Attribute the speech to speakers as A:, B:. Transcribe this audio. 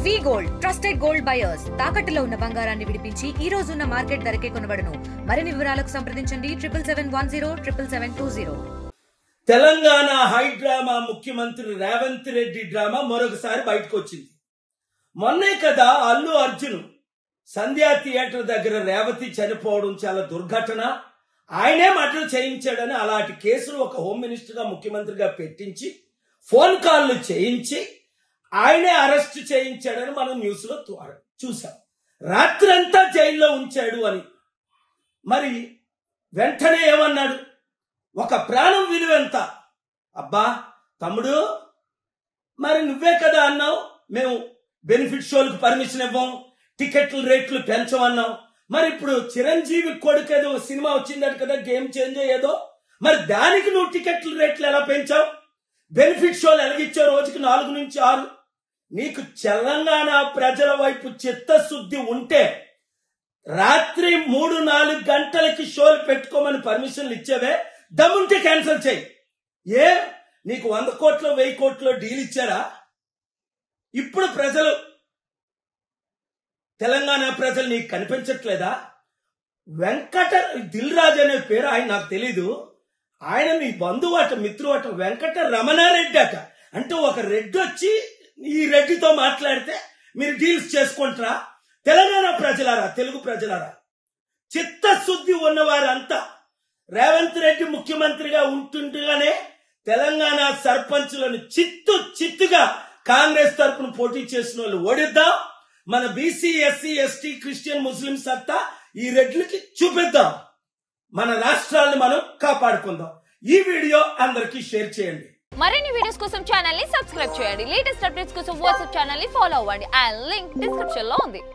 A: వి gold trusted gold buyers తాకట్టులో ఉన్న బంగారాన్ని విడిపించి ఈ రోజు ఉన్న మార్కెట్ ధరకే కొనబడును. మరిన్ని వివరాలకు సంప్రదించండి 77107720.
B: తెలంగాణ హై డ్రామా ముఖ్యమంత్రి రేవంత్ రెడ్డి డ్రామా మరొకసారి బయటకు వచ్చింది. మొన్నే కదా అల్లు అర్జున్ సంధ్యా థియేటర్ దగ్గర రేవతి చనిపోవడం చాలా దుర్ఘటన, ఆయనే మర్డర్ చేయించాడని అలాంటి కేసులు ఒక హోమ్ మినిస్టర్గా ముఖ్యమంత్రిగా పెట్టించి ఫోన్ కాల్లు చేయించి ఆయనే అరెస్ట్ చేయించాడని మనం న్యూస్ లో చూసాం. రాత్రంతా జైల్లో ఉంచాడు అని. మరి వెంటనే ఏమన్నాడు? ఒక ప్రాణం విలువ ఎంత? అబ్బా తమ్ముడు, మరి నువ్వే కదా అన్నావు మేము బెనిఫిట్ షోలకు పర్మిషన్ ఇవ్వం, టికెట్ల రేట్లు పెంచమన్నావు. మరి ఇప్పుడు చిరంజీవి కొడుకు ఏదో సినిమా వచ్చిందట కదా, గేమ్ చేంజ్ ఏదో, మరి దానికి నువ్వు టికెట్ల రేట్లు ఎలా పెంచావు? బెనిఫిట్ షోలు ఎలాగిచ్చావు? రోజుకి 4 నుంచి 6. నీకు తెలంగాణ ప్రజల వైపు చిత్తశుద్ధి ఉంటే రాత్రి 3-4 గంటలకి షోలు పెట్టుకోమని పర్మిషన్లు ఇచ్చావే, దమ్ముంటే క్యాన్సిల్ చేయి. ఏ నీకు 100 కోట్లు 1000 కోట్లు డీల్ ఇచ్చారా? ఇప్పుడు ప్రజలు, తెలంగాణ ప్రజలు నీకు కనిపించట్లేదా? దిల్ రాజు అనే పేరు ఆయన నాకు తెలీదు, ఆయన మీ బంధువు అట, మిత్రువు అట, వెంకట రమణారెడ్డి అట. అంటే ఒక రెడ్డి వచ్చి ఈ రెడ్డితో మాట్లాడితే మీరు డీల్స్ చేసుకుంటారా? తెలంగాణ ప్రజలారా, తెలుగు ప్రజలారా, చిత్తశుద్ధి ఉన్నవారంతా రేవంత్ రెడ్డి ముఖ్యమంత్రిగా ఉంటుండగానే తెలంగాణ సర్పంచులను చిత్తుగా కాంగ్రెస్ తరఫున పోటీ చేసిన వాళ్ళు ఓడిద్దాం. మన బీసీ, ఎస్సీ, ఎస్టీ, క్రిస్టియన్, ముస్లిం సత్తా ఈ రెడ్లకి చూపిద్దాం. మన రాష్ట్రాలను మనం కాపాడుకుందాం. ఈ వీడియో అందరికీ షేర్ చేయండి.
C: మరిన్ని వీడియోస్ కోసం ఛానల్ ని సబ్స్క్రైబ్ చేయండి. లేటెస్ట్ అప్డేట్స్ కోసం వాట్సాప్ ఛానల్ ని ఫాలో అవ్వండి. ఆ లింక్ డిస్క్రిప్షన్ లో ఉంది.